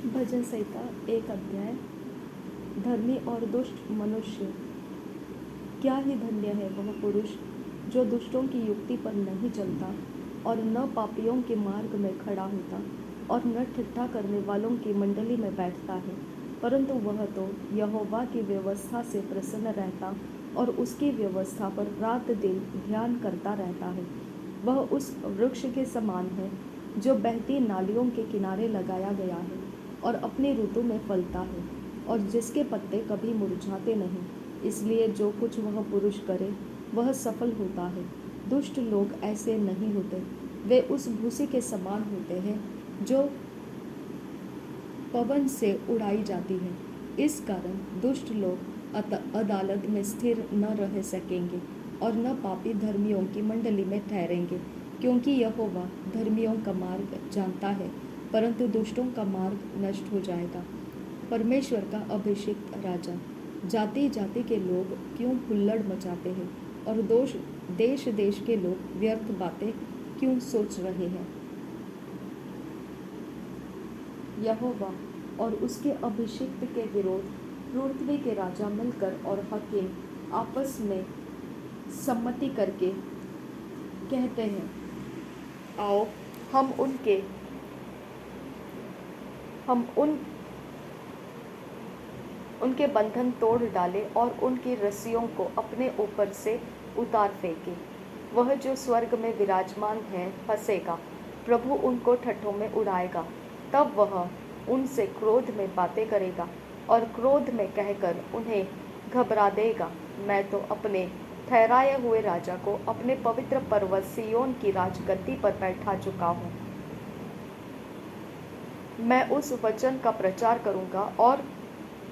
भजन संहिता 1 अध्याय। धर्मी और दुष्ट मनुष्य। क्या ही धन्य है वह पुरुष जो दुष्टों की युक्ति पर नहीं चलता और न पापियों के मार्ग में खड़ा होता और न ठट्ठा करने वालों की मंडली में बैठता है, परंतु वह तो यहोवा की व्यवस्था से प्रसन्न रहता और उसकी व्यवस्था पर रात दिन ध्यान करता रहता है। वह उस वृक्ष के समान है जो बहती नालियों के किनारे लगाया गया है और अपनी ऋतु में फलता है और जिसके पत्ते कभी मुरझाते नहीं। इसलिए जो कुछ वह पुरुष करे वह सफल होता है। दुष्ट लोग ऐसे नहीं होते, वे उस भूसी के समान होते हैं जो पवन से उड़ाई जाती है। इस कारण दुष्ट लोग अदालत में स्थिर न रह सकेंगे और न पापी धर्मियों की मंडली में ठहरेंगे, क्योंकि यहोवा धर्मियों का मार्ग जानता है, परंतु दुष्टों का मार्ग नष्ट हो जाएगा। परमेश्वर का अभिषिक्त राजा। जाति जाति के लोग क्यों हुल्लड़ मचाते हैं और देश देश के लोग व्यर्थ बातें क्यों सोच रहे हैं। यहोवा और उसके अभिषिक्त के विरोध पृथ्वी के राजा मिलकर और हकीम आपस में सम्मति करके कहते हैं, आओ हम उनके बंधन तोड़ डालें और उनकी रस्सियों को अपने ऊपर से उतार फेंके। वह जो स्वर्ग में विराजमान है हंसेगा, प्रभु उनको ठट्ठों में उड़ाएगा। तब वह उनसे क्रोध में बातें करेगा और क्रोध में कहकर उन्हें घबरा देगा। मैं तो अपने ठहराए हुए राजा को अपने पवित्र पर्वत सिय्योन की राजगद्दी पर बैठा चुका हूँ। मैं उस वचन का प्रचार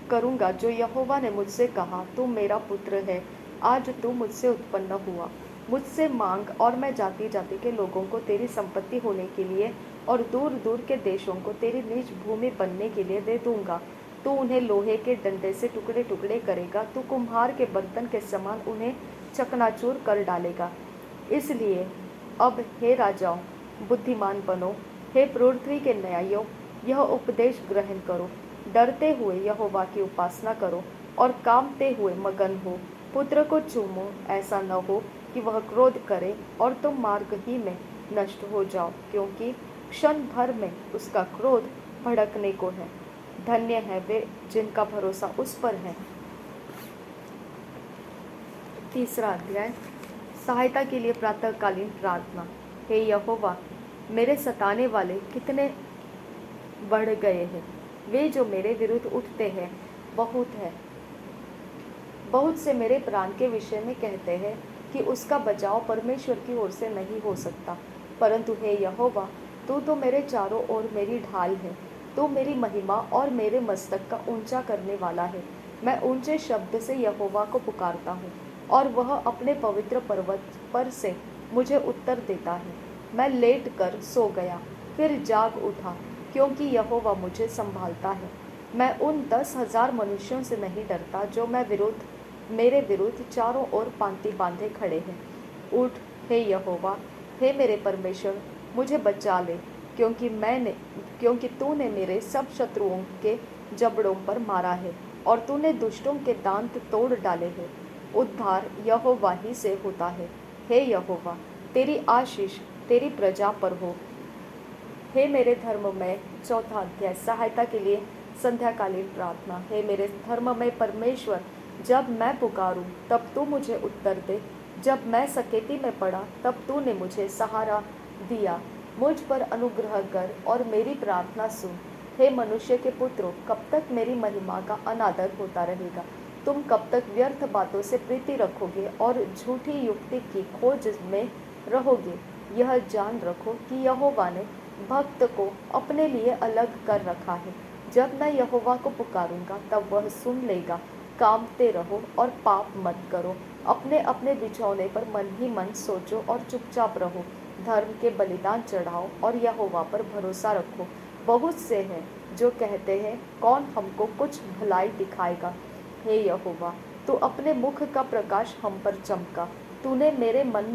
करूँगा जो यहोवा ने मुझसे कहा, तू मेरा पुत्र है, आज तू मुझसे उत्पन्न हुआ। मुझसे मांग और मैं जाति जाति के लोगों को तेरी संपत्ति होने के लिए और दूर दूर के देशों को तेरी निज भूमि बनने के लिए दे दूंगा। तू उन्हें लोहे के डंडे से टुकड़े टुकड़े करेगा, तू कुम्हार के बर्तन के समान उन्हें चकनाचूर कर डालेगा। इसलिए अब हे राजाओं, बुद्धिमान बनो, हे पृथ्वी के न्यायियों, यह उपदेश ग्रहण करो। डरते हुए यहोवा की उपासना करो और कांपते हुए मगन हो। पुत्र को चूमो, ऐसा न हो कि वह क्रोध करे और तुम मार्ग ही में नष्ट हो जाओ, क्योंकि क्षण भर में उसका क्रोध भड़कने को है। धन्य है वे जिनका भरोसा उस पर है। 3 अध्याय। सहायता के लिए प्रातःकालीन प्रार्थना। हे यहोवा, मेरे सताने वाले कितने बढ़ गए हैं, वे जो मेरे विरुद्ध उठते हैं बहुत है। बहुत से मेरे प्राण के विषय में कहते हैं कि उसका बचाव परमेश्वर की ओर से नहीं हो सकता। परंतु हे यहोवा, तू तो मेरे चारों ओर मेरी ढाल है। तू मेरी महिमा और मेरे मस्तक का ऊंचा करने वाला है। मैं ऊंचे शब्द से यहोवा को पुकारता हूँ और वह अपने पवित्र पर्वत पर से मुझे उत्तर देता है। मैं लेट कर सो गया, फिर जाग उठा, क्योंकि यहोवा मुझे संभालता है। मैं उन 10,000 मनुष्यों से नहीं डरता जो मेरे विरुद्ध चारों ओर पांति बांधे खड़े हैं। उठ हे यहोवा, हे मेरे परमेश्वर, मुझे बचा ले, क्योंकि तूने मेरे सब शत्रुओं के जबड़ों पर मारा है और तूने दुष्टों के दांत तोड़ डाले हैं। उद्धार यहोवा ही से होता है। हे यहोवा, तेरी आशीष तेरी प्रजा पर हो। हे मेरे धर्ममय। 4 अध्याय। सहायता के लिए संध्याकालीन प्रार्थना। हे मेरे धर्ममय परमेश्वर, जब मैं पुकारूं तब तू मुझे उत्तर दे। जब मैं सकेती में पड़ा तब तूने मुझे सहारा दिया। मुझ पर अनुग्रह कर और मेरी प्रार्थना सुन। हे मनुष्य के पुत्रों, कब तक मेरी महिमा का अनादर होता रहेगा? तुम कब तक व्यर्थ बातों से प्रीति रखोगे और झूठी युक्ति की खोज में रहोगे? यह जान रखो कि यहोवा ने भक्त को अपने लिए अलग कर रखा है। जब मैं यहोवा को पुकारूंगा तब वह सुन लेगा। कामते रहो और पाप मत करो। अपने अपने बिछौने पर मन ही मन सोचो और चुपचाप रहो। धर्म के बलिदान चढ़ाओ और यहोवा पर भरोसा रखो। बहुत से हैं जो कहते हैं, कौन हमको कुछ भलाई दिखाएगा? हे यहोवा, तू अपने मुख का प्रकाश हम पर चमका। तूने मेरे मन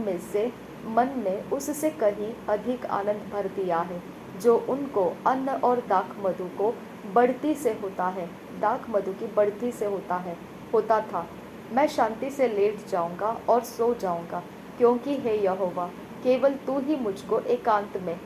में उससे कहीं अधिक आनंद भर दिया है। जो उनको अन्न और दाख मधु को बढ़ती से होता है, दाख मधु की बढ़ती से होता था। मैं शांति से लेट जाऊंगा और सो जाऊंगा, क्योंकि हे यहोवा, केवल तू ही मुझको एकांत में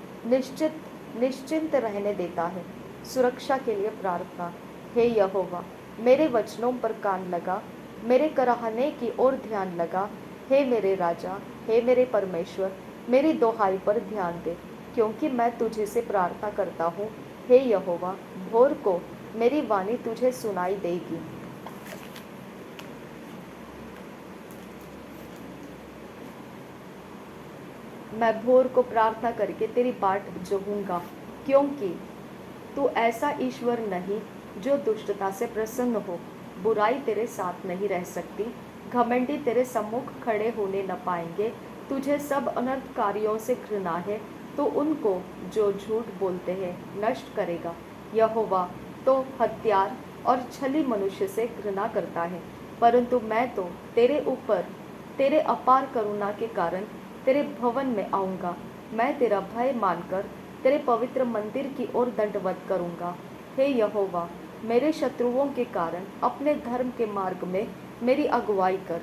निश्चिंत रहने देता है। सुरक्षा के लिए प्रार्थना। हे यहोवा, मेरे वचनों पर कान लगा, मेरे कराहने की ओर ध्यान लगा। हे मेरे राजा, हे मेरे परमेश्वर, मेरी दोहाई पर ध्यान दे, क्योंकि मैं तुझे से प्रार्थना करता हूँ। हे यहोवा, भोर को मेरी वाणी तुझे सुनाई देगी। मैं भोर को प्रार्थना करके तेरी बाट जोहूंगा, क्योंकि तू ऐसा ईश्वर नहीं जो दुष्टता से प्रसन्न हो। बुराई तेरे साथ नहीं रह सकती, घमंडी तेरे सम्मुख खड़े होने न पाएंगे। तुझे सब अनर्थकारियों से घृणा है, तो उनको जो झूठ बोलते हैं नष्ट करेगा। यहोवा तो हत्यार और छली मनुष्य से घृणा करता है, परंतु मैं तो तेरे ऊपर तेरे अपार करुणा के कारण तेरे भवन में आऊँगा। मैं तेरा भय मानकर तेरे पवित्र मंदिर की ओर दंडवत करूँगा। हे यहोवा, मेरे शत्रुओं के कारण अपने धर्म के मार्ग में मेरी अगुवाई कर।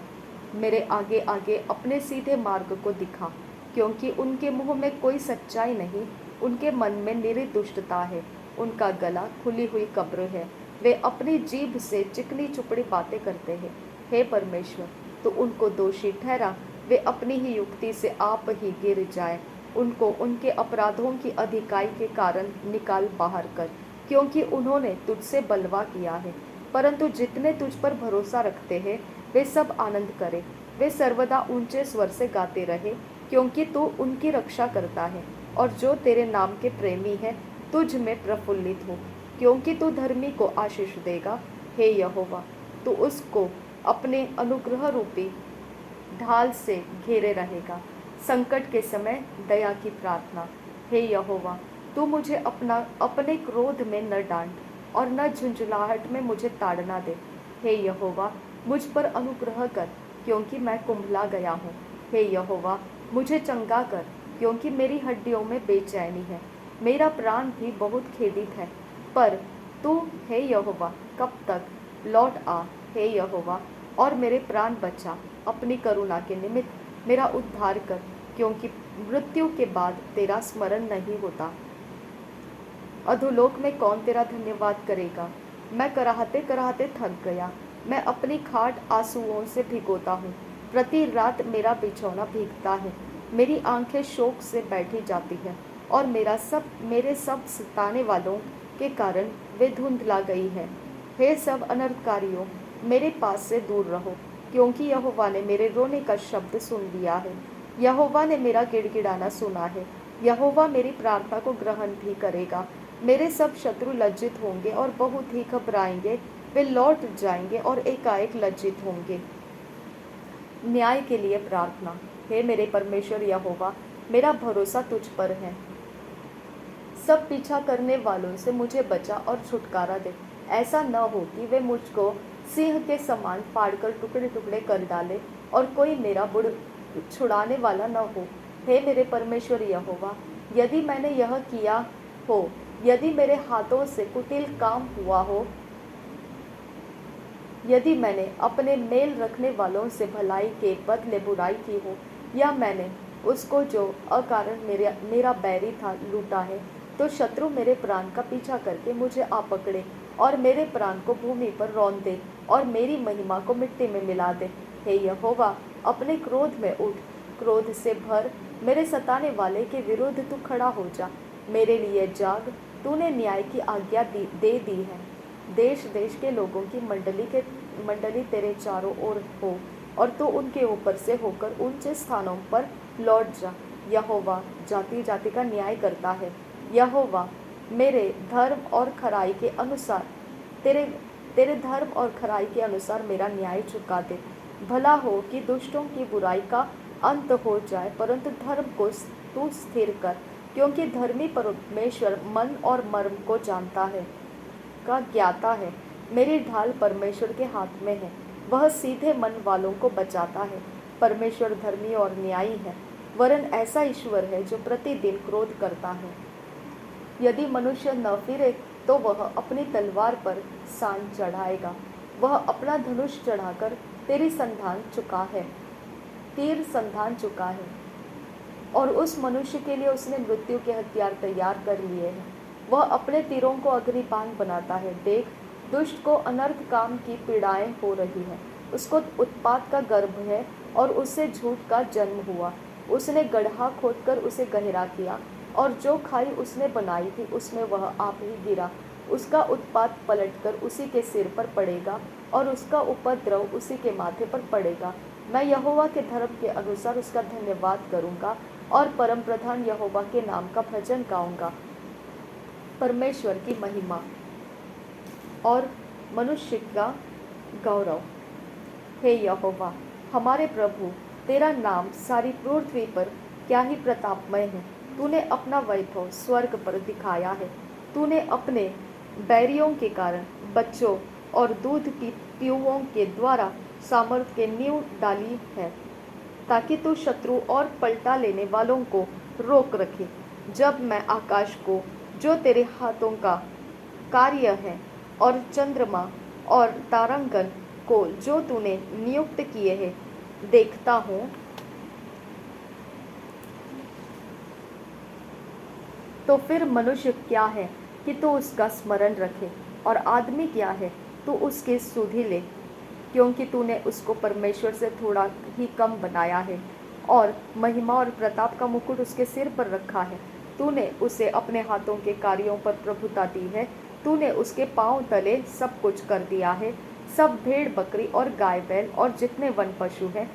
मेरे आगे आगे अपने सीधे मार्ग को दिखा, क्योंकि उनके मुंह में कोई सच्चाई नहीं, उनके मन में निरी दुष्टता है। उनका गला खुली हुई कब्र है, वे अपनी जीभ से चिकनी चुपड़ी बातें करते हैं। हे परमेश्वर, तू उनको दोषी ठहरा, वे अपनी ही युक्ति से आप ही गिर जाए। उनको उनके अपराधों की अधिकाई के कारण निकाल बाहर कर, क्योंकि उन्होंने तुझसे बलवा किया है। परंतु जितने तुझ पर भरोसा रखते हैं वे सब आनंद करें, वे सर्वदा ऊंचे स्वर से गाते रहे, क्योंकि तू उनकी रक्षा करता है। और जो तेरे नाम के प्रेमी है तुझ में प्रफुल्लित हो, क्योंकि तू धर्मी को आशीष देगा। हे यहोवा, तू उसको अपने अनुग्रह रूपी ढाल से घेरे रहेगा। संकट के समय दया की प्रार्थना। हे यहोवा, तू मुझे अपने क्रोध में न डांट और न झुंझुलाहट में मुझे ताड़ना दे। हे यहोवा, मुझ पर अनुग्रह कर, क्योंकि मैं कुंभला गया हूँ। हे यहोवा, मुझे चंगा कर, क्योंकि मेरी हड्डियों में बेचैनी है। मेरा प्राण भी बहुत खेदित है, पर तू हे यहोवा कब तक? लौट आ हे यहोवा, और मेरे प्राण बचा। अपनी करुणा के निमित्त मेरा उद्धार कर, क्योंकि मृत्यु के बाद तेरा स्मरण नहीं होता। अधोलोक में कौन तेरा धन्यवाद करेगा? मैं कराहते कराहते थक गया, मैं अपनी खाट आंसुओं से भिगोता हूँ। प्रति रात मेरा बिछौना भीगता है, मेरी आंखें शोक से बैठी जाती हैं, और मेरे सब सताने वालों के कारण वे धुंधला गई है। हे सब अनर्थकारियों, मेरे पास से दूर रहो, क्योंकि यहोवा ने मेरे रोने का शब्द सुन लिया है। यहोवा ने मेरा गिड़गिड़ाना सुना है। यहोवा मेरी प्रार्थना को ग्रहण भी करेगा। मेरे सब शत्रु लज्जित होंगे और बहुत ही घबराएंगे, वे लौट जाएंगे और एकाएक लज्जित होंगे। न्याय के लिए प्रार्थना। हे मेरे परमेश्वर यहोवा, मेरा भरोसा तुझ पर है। सब पीछा करने वालों से मुझे बचा और छुटकारा दे। ऐसा न हो कि वे मुझको सिंह के समान फाड़कर टुकड़े टुकड़े कर डाले और कोई मेरा बुड़ छुड़ाने वाला न हो। हे मेरे परमेश्वर यहोवा, यदि मैंने यह किया हो, यदि मेरे हाथों से कुटिल काम हुआ हो, यदि मैंने अपने मेल रखने वालों से भलाई के बदले बुराई की हो, या मैंने उसको जो अकारण मेरा बैरी था लूटा है, तो शत्रु मेरे प्राण का पीछा करके मुझे आ पकड़े और मेरे प्राण को भूमि पर रौंद दे और मेरी महिमा को मिट्टी में मिला दे। हे यहोवा, अपने क्रोध में उठ, क्रोध से भर मेरे सताने वाले के विरुद्ध तू खड़ा हो जा। मेरे लिए जाग, तूने न्याय की आज्ञा दे दी है। देश देश के लोगों की मंडली तेरे चारों ओर हो, और तू उनके ऊपर से होकर ऊंचे स्थानों पर लौट जा। यहोवा जाति जाति का न्याय करता है। यहोवा मेरे धर्म और खराई के अनुसार तेरे धर्म और खराई के अनुसार मेरा न्याय चुका दे। भला हो कि दुष्टों की बुराई का अंत हो जाए, परंतु धर्म को तू स्थिर कर, क्योंकि धर्मी परमेश्वर मन और मर्म को जानता है, का ज्ञाता है। मेरी ढाल परमेश्वर के हाथ में है, वह सीधे मन वालों को बचाता है। परमेश्वर धर्मी और न्यायी है, वरन ऐसा ईश्वर है जो प्रतिदिन क्रोध करता है। यदि मनुष्य न फिरे तो वह अपनी तलवार पर सान चढ़ाएगा। वह अपना धनुष चढ़ाकर तेरी संधान चुका है, तीर संधान चुका है, और उस मनुष्य के लिए उसने मृत्यु के हथियार तैयार कर लिए हैं। वह अपने तीरों को अग्निबाण बनाता है। देख, दुष्ट को अनर्थ काम की पीड़ाएं हो रही हैं। उसको उत्पात का गर्भ है और उससे झूठ का जन्म हुआ। उसने गड्ढा खोदकर उसे गहरा किया, और जो खाई उसने बनाई थी उसमें वह आप ही गिरा। उसका उत्पात पलटकर उसी के सिर पर पड़ेगा, और उसका उपद्रव उसी के माथे पर पड़ेगा। मैं यहोवा के धर्म के अनुसार उसका धन्यवाद करूँगा, और परम प्रधान यहोवा के नाम का भजन गाऊंगा। परमेश्वर की महिमा और मनुष्य का गौरव। हे यहोवा हमारे प्रभु, तेरा नाम सारी पृथ्वी पर क्या ही प्रतापमय है। तूने अपना वैभव स्वर्ग पर दिखाया है। तूने अपने बैरियों के कारण बच्चों और दूध की पीउओं के द्वारा सामर्थ के नींव डाली है, ताकि तू शत्रु और पलटा लेने वालों को रोक रखे। जब मैं आकाश को, जो तेरे हाथों का कार्य है, और चंद्रमा और तारांगन को, जो तूने नियुक्त किए हैं, देखता हूँ, तो फिर मनुष्य क्या है कि तू उसका स्मरण रखे, और आदमी क्या है तू उसकी सुधि ले। क्योंकि तूने उसको परमेश्वर से थोड़ा ही कम बनाया है, और महिमा और प्रताप का मुकुट उसके सिर पर रखा है। तूने उसे अपने हाथों के कार्यों पर प्रभुता दी है। तूने उसके पांव तले सब कुछ कर दिया है। सब भेड़ बकरी और गाय बैल और जितने वन पशु हैं,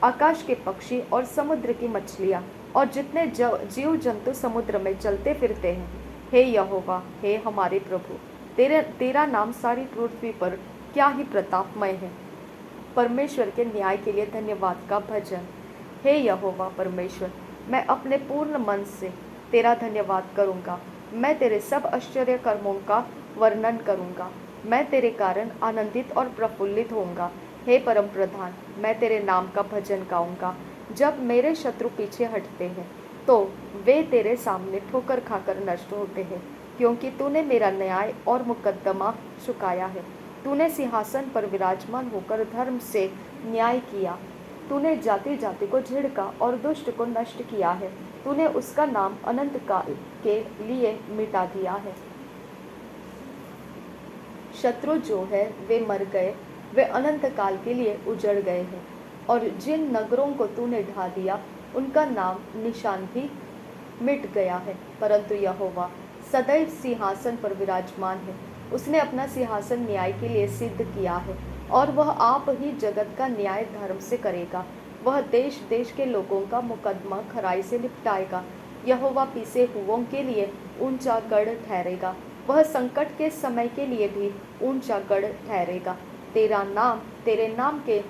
आकाश के पक्षी और समुद्र की मछलियाँ और जितने जीव जंतु समुद्र में चलते फिरते हैं। हे यहोवा, हे हमारे प्रभु, तेरा नाम सारी पृथ्वी पर क्या ही प्रतापमय है। परमेश्वर के न्याय के लिए धन्यवाद का भजन। हे यहोवा परमेश्वर, मैं अपने पूर्ण मन से तेरा धन्यवाद करूँगा। मैं तेरे सब आश्चर्य कर्मों का वर्णन करूँगा। मैं तेरे कारण आनंदित और प्रफुल्लित होऊंगा। हे परम प्रधान, मैं तेरे नाम का भजन गाऊंगा। जब मेरे शत्रु पीछे हटते हैं तो वे तेरे सामने ठोकर खाकर नष्ट होते हैं, क्योंकि तूने मेरा न्याय और मुकद्दमा चुकाया है। तूने सिंहासन पर विराजमान होकर धर्म से न्याय किया। तूने जाति जाति को झिड़का और दुष्ट को नष्ट किया है। तूने उसका नाम अनंत काल के लिए मिटा दिया है। शत्रु जो है वे मर गए, वे अनंत काल के लिए उजड़ गए हैं, और जिन नगरों को तूने ढा दिया उनका नाम निशान भी मिट गया है। परंतु यहोवा सदैव सिंहासन पर विराजमान है। उसने अपना सिंहासन न्याय के लिए सिद्ध किया है, और वह आप ही जगत का न्याय धर्म से करेगा। वह देश देश के लोगों का मुकदमा खराई से निपटाएगा। यहोवा पीसे हुओं के लिए ऊंचा गढ़ ठहरेगा। वह संकट के समय के लिए भी ऊंचा गढ़ ठहरेगा। तेरे नाम के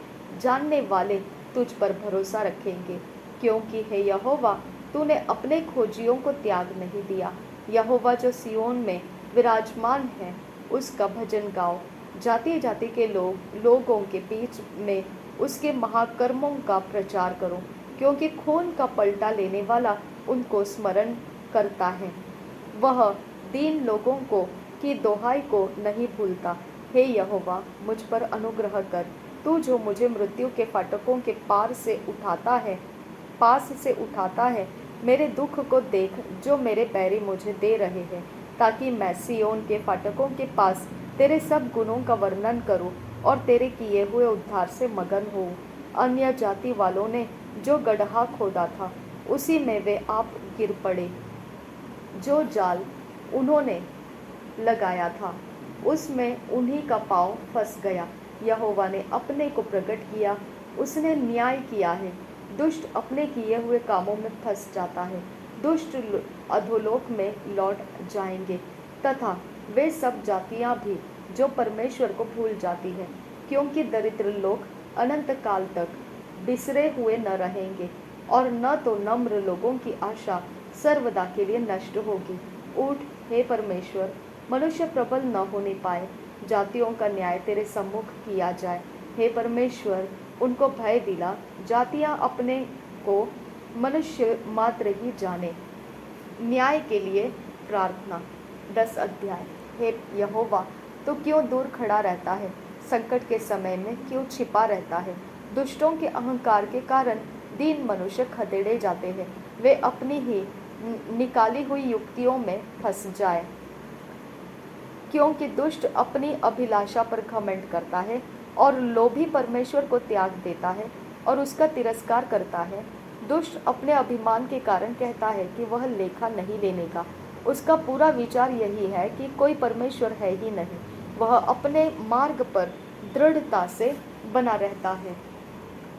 जानने वाले तुझ पर भरोसा रखेंगे, क्योंकि हे यहोवा, तूने अपने खोजियों को त्याग नहीं दिया। यहोवा जो सियोन में विराजमान है, उसका भजन गाओ। जाति जाति के लोगों के बीच में उसके महाकर्मों का प्रचार करो, क्योंकि खून का पलटा लेने वाला उनको स्मरण करता है। वह दीन लोगों की दोहाई को नहीं भूलता। हे यहोवा, मुझ पर अनुग्रह कर। तू जो मुझे मृत्यु के फाटकों के पास से उठाता है, मेरे दुख को देख जो मेरे बैरी मुझे दे रहे हैं, ताकि मैं सियोन के फाटकों के पास तेरे सब गुणों का वर्णन करूं और तेरे किए हुए उद्धार से मगन होऊं। अन्य जाति वालों ने जो गड्ढा खोदा था, उसी में वे आप गिर पड़े। जो जाल उन्होंने लगाया था, उसमें उन्हीं का पाँव फंस गया। यहोवा ने अपने को प्रकट किया, उसने न्याय किया है। दुष्ट अपने किए हुए कामों में फंस जाता है। दुष्ट अधोलोक में लौट जाएंगे, तथा वे सब जातियां भी जो परमेश्वर को भूल जाती है, क्योंकि दरिद्र लोग अनंत काल तक बिसरे हुए न रहेंगे, और न तो नम्र लोगों की आशा सर्वदा के लिए नष्ट होगी। उठ हे परमेश्वर, मनुष्य प्रबल न होने पाए। जातियों का न्याय तेरे सम्मुख किया जाए। हे परमेश्वर, उनको भय दिला। जातियां अपने को मनुष्य मात्र ही जाने। न्याय के लिए प्रार्थना 10 अध्याय। हे यहोवा, तू क्यों दूर खड़ा रहता है? संकट के समय में क्यों छिपा रहता है? दुष्टों के अहंकार के कारण दीन मनुष्य खदेड़े जाते हैं। वे अपनी ही निकाली हुई युक्तियों में फंस जाए, क्योंकि दुष्ट अपनी अभिलाषा पर घमंड करता है और लोभी परमेश्वर को त्याग देता है और उसका तिरस्कार करता है। दुष्ट अपने अभिमान के कारण कहता है कि वह लेखा नहीं लेने का। उसका पूरा विचार यही है कि कोई परमेश्वर है ही नहीं। वह अपने मार्ग पर दृढ़ता से बना रहता है।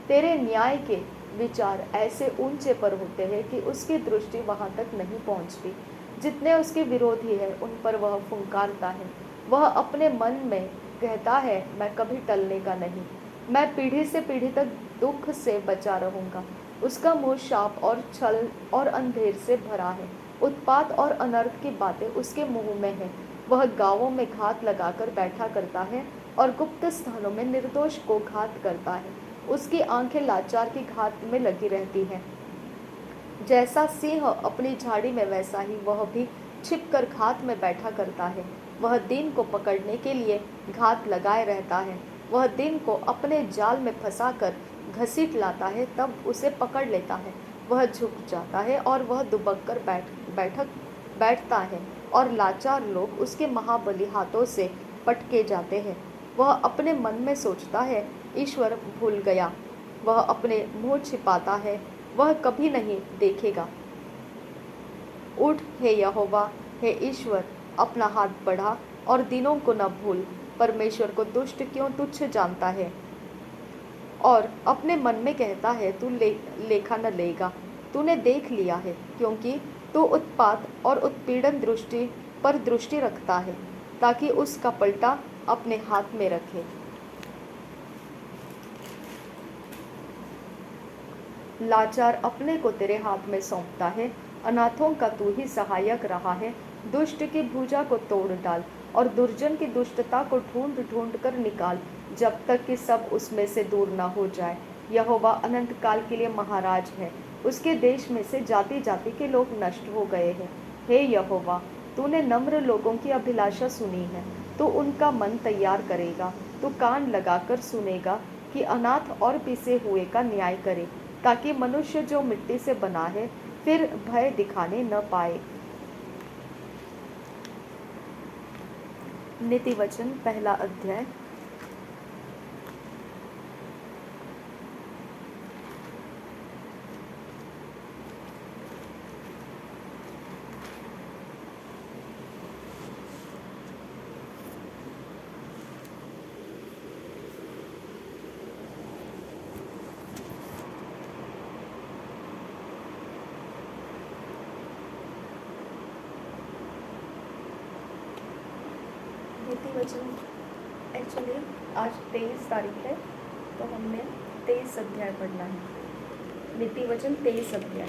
तेरे न्याय के विचार ऐसे ऊंचे पर होते हैं कि उसकी दृष्टि वहां तक नहीं पहुंचती। जितने उसके विरोधी हैं उन पर वह फुंकारता है। वह अपने मन में कहता है, मैं कभी टलने का नहीं, मैं पीढ़ी से पीढ़ी तक दुख से बचा रहूंगा। उसका मुंह शाप और छल और अंधेर से भरा है। उत्पात और अनर्थ की बातें उसके मुंह में है। वह गांवों में घात लगाकर बैठा करता है और गुप्त स्थानों में निर्दोष को घात करता है। उसकी आंखें लाचार की घात में लगी रहती हैं। जैसा सिंह अपनी झाड़ी में, वैसा ही वह भी छिपकर घात में बैठा करता है। वह दिन को पकड़ने के लिए घात लगाए रहता है। वह दिन को अपने जाल में फंसाकर घसीट लाता है, तब उसे पकड़ लेता है। वह झुक जाता है और वह दुबक कर बैठता है और लाचार लोग उसके महाबली हाथों से पटके जाते हैं। वह अपने मन में सोचता है, ईश्वर भूल गया। वह अपने मुंह छिपाता है, वह कभी नहीं देखेगा। उठ हे यहोवा, हे ईश्वर, अपना हाथ बढ़ा और दिनों को न भूल। परमेश्वर को दुष्ट क्यों तुच्छ जानता है और अपने मन में कहता है, तू लेखा न लेगा। तूने देख लिया है, क्योंकि तू उत्पात और उत्पीड़न दृष्टि पर दृष्टि रखता है, ताकि उसका पलटा अपने हाथ में रखे। लाचार अपने को तेरे हाथ में सौंपता है, अनाथों का तू ही सहायक रहा है। दुष्ट की भुजा को तोड़ डाल और दुर्जन की दुष्टता को ढूंढ ढूंढ कर निकाल, जब तक कि सब उसमें से दूर न हो जाए। यहोवा अनंत काल के लिए महाराज है, उसके देश में से जाति जाति के लोग नष्ट हो गए हैं। हे यहोवा, तूने नम्र लोगों की अभिलाषा सुनी है, तू उनका मन तैयार करेगा। तू कान लगाकर सुनेगा कि अनाथ और पिसे हुए का न्याय करे, ताकि मनुष्य जो मिट्टी से बना है फिर भय दिखाने न पाए। नीति वचन 1 अध्याय। नीति वचन एक्चुअली आज 23 तारीख है, तो हमने 23 अध्याय पढ़ना है। नीति वचन 23 अध्याय।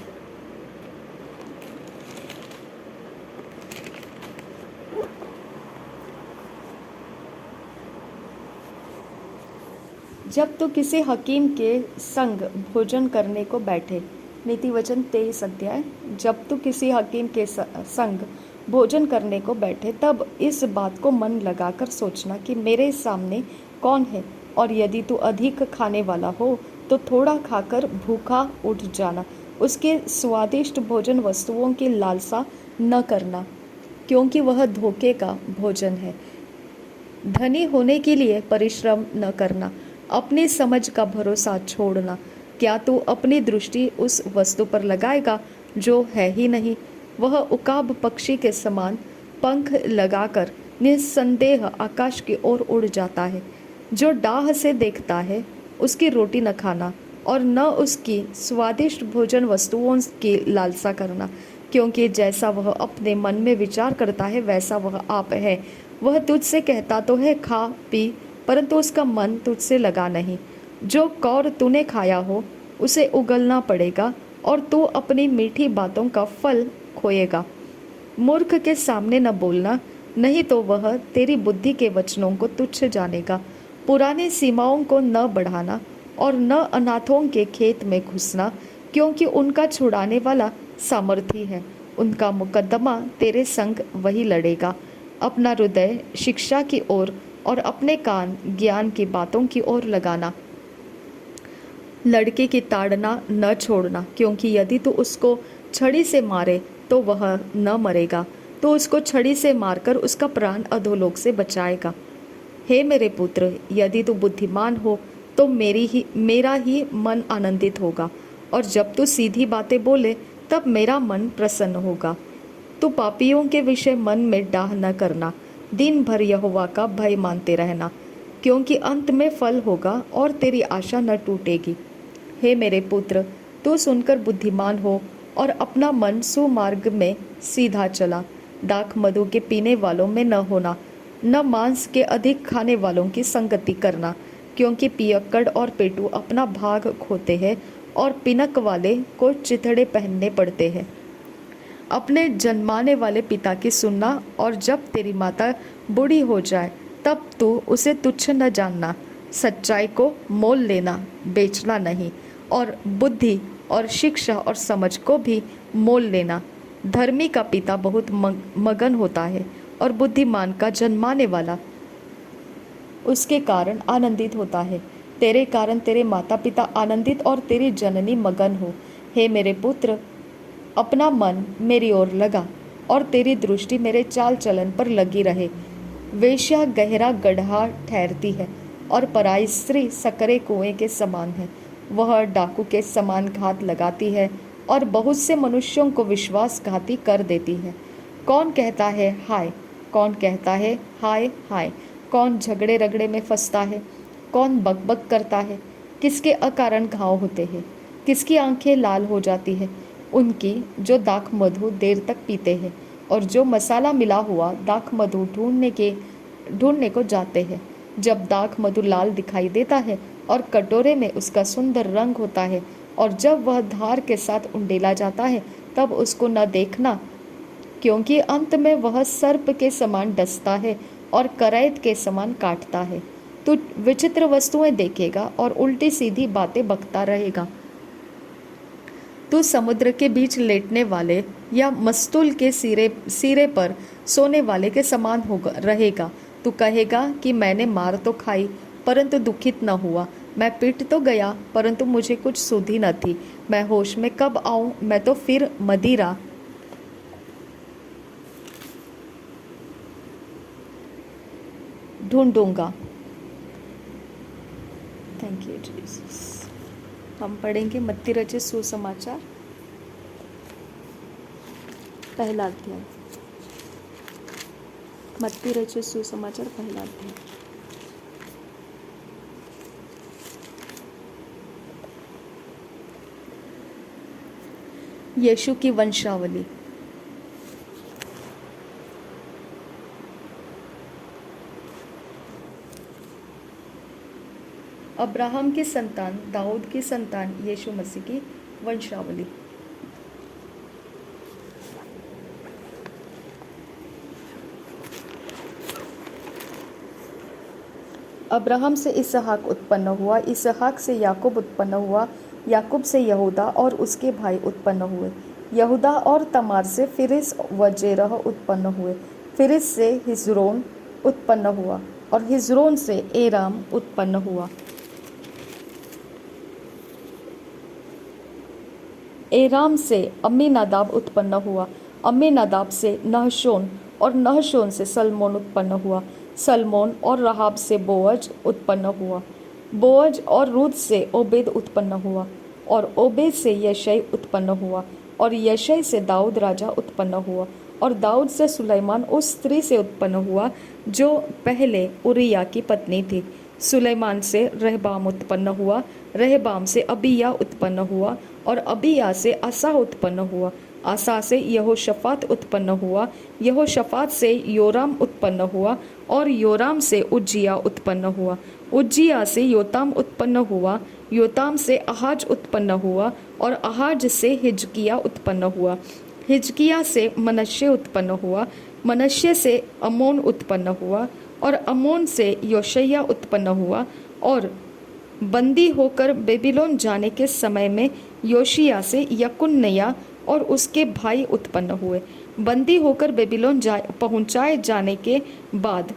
जब तो किसी हकीम के संग भोजन करने को बैठे। नीति वचन 23 अध्याय। जब तो किसी हकीम के संग भोजन करने को बैठे, तब इस बात को मन लगाकर सोचना कि मेरे सामने कौन है, और यदि तू अधिक खाने वाला हो तो थोड़ा खाकर भूखा उठ जाना। उसके स्वादिष्ट भोजन वस्तुओं की लालसा न करना, क्योंकि वह धोखे का भोजन है। धनी होने के लिए परिश्रम न करना, अपनी समझ का भरोसा छोड़ना। क्या तू अपनी दृष्टि उस वस्तु पर लगाएगा जो है ही नहीं? वह उकाब पक्षी के समान पंख लगाकर निस्संदेह आकाश की ओर उड़ जाता है। जो डाह से देखता है उसकी रोटी न खाना और न उसकी स्वादिष्ट भोजन वस्तुओं की लालसा करना, क्योंकि जैसा वह अपने मन में विचार करता है वैसा वह आप है। वह तुझसे कहता तो है खा पी, परंतु उसका मन तुझसे लगा नहीं। जो कौर तूने खाया हो उसे उगलना पड़ेगा और तू अपनी मीठी बातों का फल खोएगा। मूर्ख के सामने न बोलना, नहीं तो वह तेरी बुद्धि के वचनों को तुच्छ जानेगा। पुरानी सीमाओं को न बढ़ाना और न अनाथों के खेत में घुसना, क्योंकि उनका छुड़ाने वाला सामर्थी है। उनका मुकदमा तेरे संग वही लड़ेगा। अपना हृदय शिक्षा की ओर और अपने कान ज्ञान की बातों की ओर लगाना। लड़के की ताड़ना न छोड़ना, क्योंकि यदि तू उसको छड़ी से मारे तो वह न मरेगा, तो उसको छड़ी से मारकर उसका प्राण अधोलोक से बचाएगा। हे मेरे पुत्र, यदि तू बुद्धिमान हो तो मेरा ही मन आनंदित होगा, और जब तू सीधी बातें बोले तब मेरा मन प्रसन्न होगा। तू पापियों के विषय मन में डाह न करना, दिन भर यहोवा का भय मानते रहना, क्योंकि अंत में फल होगा और तेरी आशा न टूटेगी। हे मेरे पुत्र, तू सुनकर बुद्धिमान हो और अपना मन सुमार्ग में सीधा चला। दाख मधु के पीने वालों में न होना, न मांस के अधिक खाने वालों की संगति करना, क्योंकि पियक्कड़ और पेटू अपना भाग खोते हैं और पिनक वाले को चिथड़े पहनने पड़ते हैं। अपने जन्माने वाले पिता की सुनना, और जब तेरी माता बूढ़ी हो जाए तब तू उसे तुच्छ न जानना। सच्चाई को मोल लेना, बेचना नहीं, और बुद्धि और शिक्षा और समझ को भी मोल लेना। धर्मी का पिता बहुत मगन होता है, और बुद्धिमान का जन्माने वाला उसके कारण आनंदित होता है। तेरे कारण तेरे माता पिता आनंदित और तेरी जननी मगन हो। हे मेरे पुत्र, अपना मन मेरी ओर लगा और तेरी दृष्टि मेरे चाल चलन पर लगी रहे। वेश्या गहरा गड्ढा ठहरती है और पराई स्त्री सकरे कुएं के समान है। वह डाकू के समान घात लगाती है और बहुत से मनुष्यों को विश्वासघाती कर देती है। कौन कहता है हाय, कौन कहता है हाय हाय, कौन झगड़े रगड़े में फंसता है, कौन बकबक करता है, किसके अकारण घाव होते हैं, किसकी आंखें लाल हो जाती है, उनकी जो दाख मधु देर तक पीते हैं और जो मसाला मिला हुआ दाख मधु ढूंढने को जाते हैं। जब दाख मधु लाल दिखाई देता है और कटोरे में उसका सुंदर रंग होता है, और जब वह धार के साथ उंडेला जाता है तब उसको न देखना, क्योंकि अंत में वह सर्प के समान डसता है और करैत के समान काटता है। तू विचित्र वस्तुएं देखेगा और उल्टी सीधी बातें बकता रहेगा। तू समुद्र के बीच लेटने वाले या मस्तूल के सिरे पर सोने वाले के समान रहेगा। तू कहेगा कि मैंने मार तो खाई परंतु दुखित न हुआ, मैं पिट तो गया परंतु मुझे कुछ सुधि न थी। मैं होश में कब आऊं, मैं तो फिर मदिरा ढूंढूंगा। Thank you Jesus. हम पढ़ेंगे मत्ती रचित सुसमाचार, पहला अध्याय। मत्ती रचित सुसमाचार, पहला अध्याय। यीशु की वंशावली। अब्राहम की संतान, दाऊद की संतान, यीशु मसीह की वंशावली। अब्राहम से इसहाक उत्पन्न हुआ, इसहाक से याकूब उत्पन्न हुआ, याकूब से यहूदा और उसके भाई उत्पन्न हुए। यहूदा और तमार से फिरिस व जेरह उत्पन्न हुए। फिरिस से हिजरोन उत्पन्न हुआ और हिजरोन से एराम उत्पन्न हुआ। एराम से अम्मीनादाब उत्पन्न हुआ। अम्मीनादाब से नहशोन और नहशोन से सलमोन उत्पन्न हुआ। सलमोन और रहाब से बोअज उत्पन्न हुआ। बोअज और रूत से ओबेद उत्पन्न हुआ और ओबेद से यशै उत्पन्न हुआ और यशै से दाऊद राजा उत्पन्न हुआ और दाऊद से सुलैमान उस स्त्री से उत्पन्न हुआ जो पहले उरिया की पत्नी थी। सुलैमान से रहबाम उत्पन्न हुआ, रहबाम से अबिया उत्पन्न हुआ और अबिया से आसा उत्पन्न हुआ। आसा से यहोशफात उत्पन्न हुआ, यहोशफात से योराम उत्पन्न हुआ और योराम से उज्जिया उत्पन्न हुआ। उज्जिया से योताम उत्पन्न हुआ, योताम से आहाज उत्पन्न हुआ और आहाज से हिजकिया उत्पन्न हुआ। हिजकिया से मनश्शे उत्पन्न हुआ, मनश्शे से अमोन उत्पन्न हुआ और अमोन से योशिय्याह उत्पन्न हुआ। और बंदी होकर बेबीलोन जाने के समय में योशिय्याह से यकुन्याह और उसके भाई उत्पन्न हुए। बंदी होकर बेबीलोन पहुंचाए जाने के बाद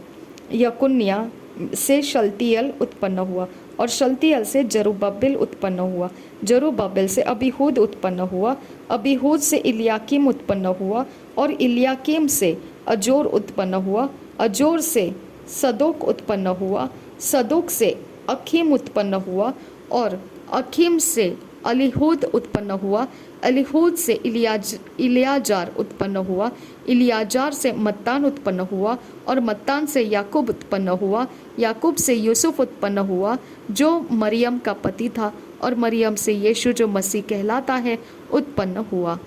यकुन्या से शल्तियल उत्पन्न हुआ और शल्तियल से जरुब्बाबिल उत्पन्न हुआ। जरुब्बाबिल से अबीहूद उत्पन्न हुआ। अबीहूद से इल्याकीम उत्पन्न हुआ और इल्याकीम से अजोर उत्पन्न हुआ। अजोर से सदोक उत्पन्न हुआ। सदोक से अखीम उत्पन्न हुआ और अखीम से अलीहूद उत्पन्न हुआ। अलीहूद से इलियाजार उत्पन्न हुआ। इलियाजार से मत्तान उत्पन्न हुआ और मत्तान से याकूब उत्पन्न हुआ। याकूब से यूसुफ उत्पन्न हुआ जो मरियम का पति था और मरियम से यीशु जो मसीह कहलाता है उत्पन्न हुआ।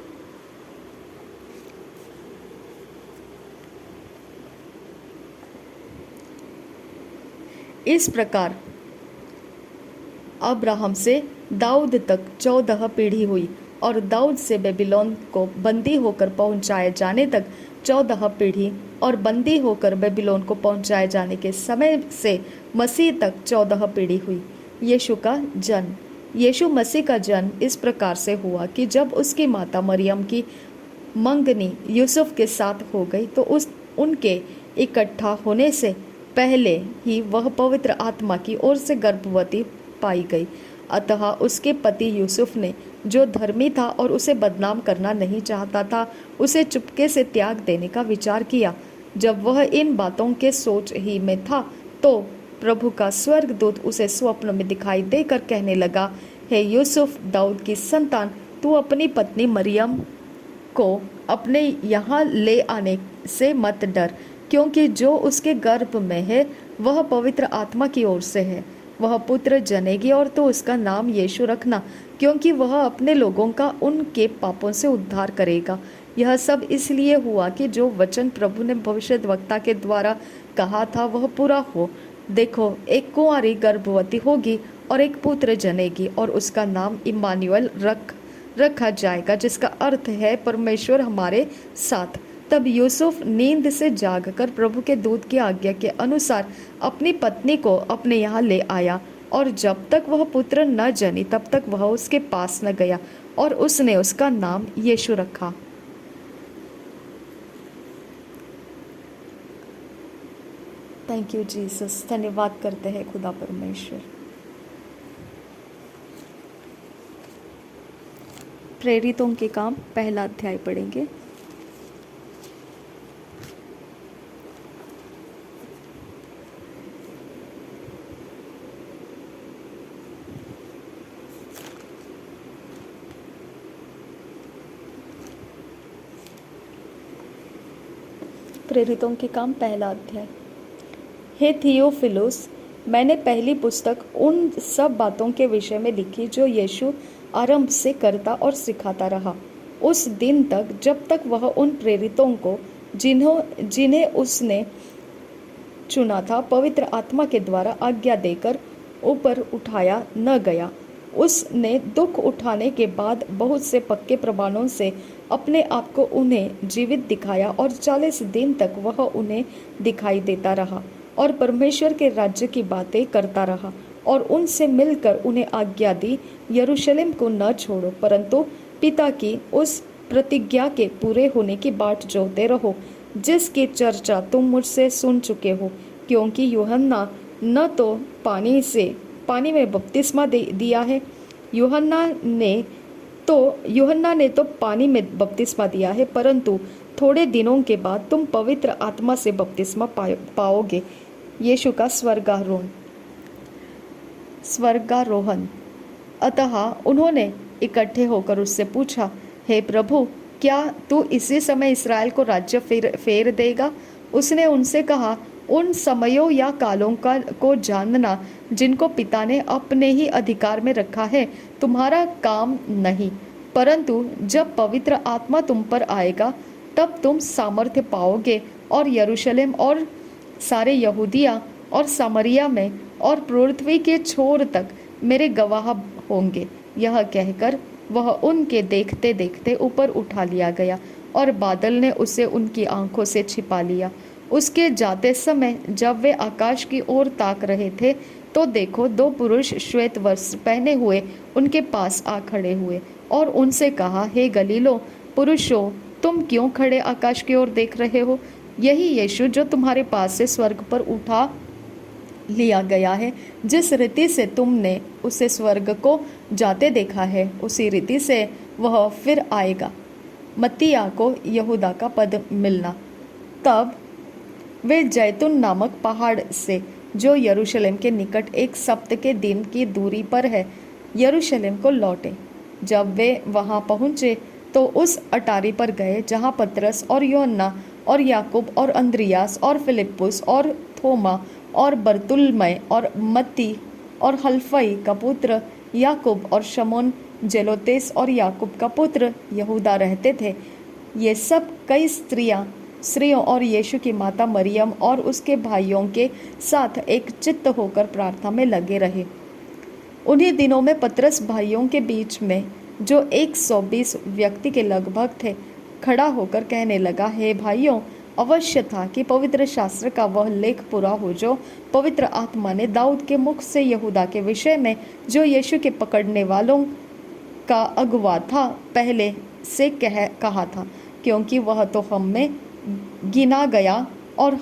इस प्रकार अब्राहम से दाऊद तक 14 पीढ़ी हुई और दाऊद से बेबीलोन को बंदी होकर पहुंचाए जाने तक 14 पीढ़ी और बंदी होकर बेबीलोन को पहुंचाए जाने के समय से मसीह तक 14 पीढ़ी हुई। यीशु का जन्म। यीशु मसीह का जन्म इस प्रकार से हुआ कि जब उसकी माता मरियम की मंगनी यूसुफ के साथ हो गई तो उनके इकट्ठा होने से पहले ही वह पवित्र आत्मा की ओर से गर्भवती पाई गई। अतः उसके पति यूसुफ ने, जो धर्मी था और उसे बदनाम करना नहीं चाहता था, उसे चुपके से त्याग देने का विचार किया। जब वह इन बातों के सोच ही में था तो प्रभु का स्वर्गदूत उसे स्वप्न में दिखाई देकर कहने लगा, हे यूसुफ, दाऊद की संतान, तू अपनी पत्नी मरियम को अपने यहाँ ले आने से मत डर, क्योंकि जो उसके गर्भ में है वह पवित्र आत्मा की ओर से है। वह पुत्र जनेगी और तो उसका नाम यीशु रखना, क्योंकि वह अपने लोगों का उनके पापों से उद्धार करेगा। यह सब इसलिए हुआ कि जो वचन प्रभु ने भविष्यद्वक्ता के द्वारा कहा था वह पूरा हो। देखो, एक कुंवारी गर्भवती होगी और एक पुत्र जनेगी और उसका नाम इम्मानुएल रखा जाएगा, जिसका अर्थ है परमेश्वर हमारे साथ। तब यूसुफ नींद से जागकर प्रभु के दूत की आज्ञा के अनुसार अपनी पत्नी को अपने यहाँ ले आया और जब तक वह पुत्र न जनी तब तक वह उसके पास न गया और उसने उसका नाम यीशु रखा। Thank you Jesus. धन्यवाद करते हैं खुदा परमेश्वर। प्रेरितों के काम पहला अध्याय पढ़ेंगे। प्रेरितों के काम पहला अध्याय। हे थियोफिलुस, मैंने पहली पुस्तक उन सब बातों के विषय में लिखी जो यीशु आरंभ से करता और सिखाता रहा, उस दिन तक जब तक वह उन प्रेरितों को जिन्हें उसने चुना था पवित्र आत्मा के द्वारा आज्ञा देकर ऊपर उठाया न गया। उसने दुख उठाने के बाद बहुत से पक्के प्रमाणों से अपने आप को उन्हें जीवित दिखाया और 40 दिन तक वह उन्हें दिखाई देता रहा और परमेश्वर के राज्य की बातें करता रहा और उनसे मिलकर उन्हें आज्ञा दी, यरूशलेम को न छोड़ो, परंतु पिता की उस प्रतिज्ञा के पूरे होने की बाट जोहते रहो, जिसकी चर्चा तुम मुझसे सुन चुके हो। क्योंकि यूहन्ना न तो पानी में बपतिस्मा दिया है, यूहन्ना ने तो पानी में बपतिस्मा दिया है, परंतु थोड़े दिनों के बाद तुम पवित्र आत्मा से बपतिस्मा पाओगे। यीशु का स्वर्गारोहण। अतः उन्होंने इकट्ठे होकर उससे पूछा, हे प्रभु, क्या तू इसी समय इस्राएल को राज्य फेर देगा? उसने उनसे कहा, उन समयों या कालों को जानना जिनको पिता ने अपने ही अधिकार में रखा है तुम्हारा काम नहीं, परंतु जब पवित्र आत्मा तुम पर आएगा तब तुम सामर्थ्य पाओगे और यरूशलेम और सारे यहूदिया और सामरिया में और पृथ्वी के छोर तक मेरे गवाह होंगे। यह कहकर वह उनके देखते देखते ऊपर उठा लिया गया और बादल ने उसे उनकी आंखों से छिपा लिया। उसके जाते समय जब वे आकाश की ओर ताक रहे थे तो देखो, 2 पुरुष श्वेत वस्त्र पहने हुए उनके पास आ खड़े हुए। और उनसे कहा, हे गलीलो पुरुषों, तुम क्यों खड़े आकाश की ओर देख रहे हो? यही यीशु जो तुम्हारे पास से स्वर्ग पर उठा लिया गया है, जिस रीति से तुमने उसे स्वर्ग को जाते देखा है, उसी रीति से वह फिर आएगा। मत्तिया को यहूदा का पद मिलना। तब वे जैतून नामक पहाड़ से, जो यरूशलेम के निकट एक सप्ताह के दिन की दूरी पर है, यरूशलेम को लौटे। जब वे वहां पहुंचे तो उस अटारी पर गए जहां पतरस और यूहन्ना और याकूब और अंद्रियास और फिलिप्पुस और थोमा और बरतुल्मै और मत्ती और हल्फई का पुत्र याकूब और शमौन जेलोतेस और याकूब का पुत्र यहूदा रहते थे। ये सब कई स्त्रियों और यीशु की माता मरियम और उसके भाइयों के साथ एक चित्त होकर प्रार्थना में लगे रहे। उन्हीं दिनों में पतरस भाइयों के बीच में, जो 120 व्यक्ति के लगभग थे, खड़ा होकर कहने लगा, हे भाइयों, अवश्य था कि पवित्र शास्त्र का वह लेख पूरा हो जो पवित्र आत्मा ने दाऊद के मुख से यहूदा के विषय में, जो यीशु के पकड़ने वालों का अगुवा था, पहले से कहा था, क्योंकि वह तो हम में गिना गया और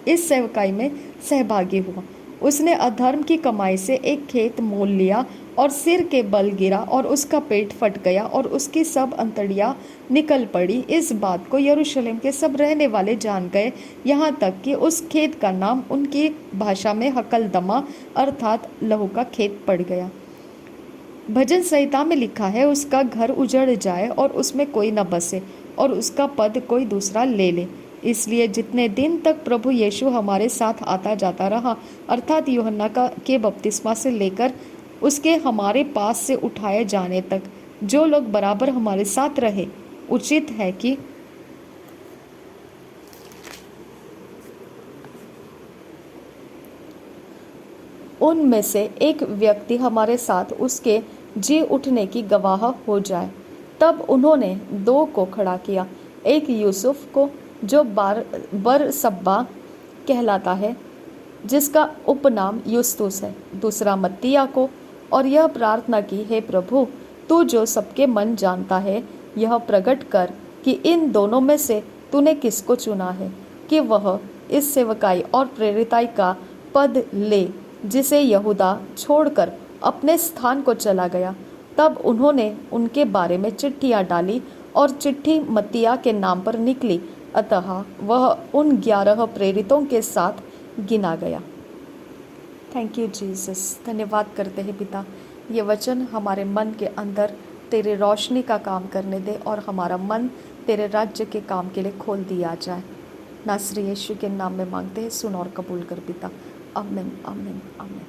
इस सेवकाई में सहभागी हुआ। उसने अधर्म की कमाई से एक खेत मोल लिया और सिर के बल गिरा और उसका पेट फट गया और उसकी सब अंतड़ियाँ निकल पड़ी। इस बात को यरूशलेम के सब रहने वाले जान गए, यहाँ तक कि उस खेत का नाम उनकी भाषा में हकलदमा अर्थात लहू का खेत पड़ गया। भजन संहिता में लिखा है, उसका घर उजड़ जाए और उसमें कोई न बसे और उसका पद कोई दूसरा ले ले। इसलिए जितने दिन तक प्रभु यीशु हमारे साथ आता जाता रहा, अर्थात यूहन्ना के बपतिस्मा से लेकर उसके हमारे पास से उठाए जाने तक, जो लोग बराबर हमारे साथ रहे, उचित है कि उनमें से एक व्यक्ति हमारे साथ उसके जी उठने की गवाह हो जाए। तब उन्होंने 2 को खड़ा किया, एक यूसुफ को जो बरसब्बा कहलाता है, जिसका उपनाम युस्तुस है, दूसरा मत्तिया को, और यह प्रार्थना की, हे प्रभु, तू जो सबके मन जानता है, यह प्रकट कर कि इन दोनों में से तूने किसको चुना है कि वह इस सेवकाई और प्रेरिताई का पद ले, जिसे यहूदा छोड़कर अपने स्थान को चला गया। तब उन्होंने उनके बारे में चिट्ठियाँ डाली और चिट्ठी मत्तिया के नाम पर निकली, अतः वह उन 11 प्रेरितों के साथ गिना गया। Thank you Jesus. धन्यवाद करते हैं पिता, ये वचन हमारे मन के अंदर तेरे रोशनी का काम करने दे और हमारा मन तेरे राज्य के काम के लिए खोल दिया जाए। नासरी यीशु के नाम में मांगते हैं, सुन और कबूल कर पिता। आमीन, आमीन, आमीन।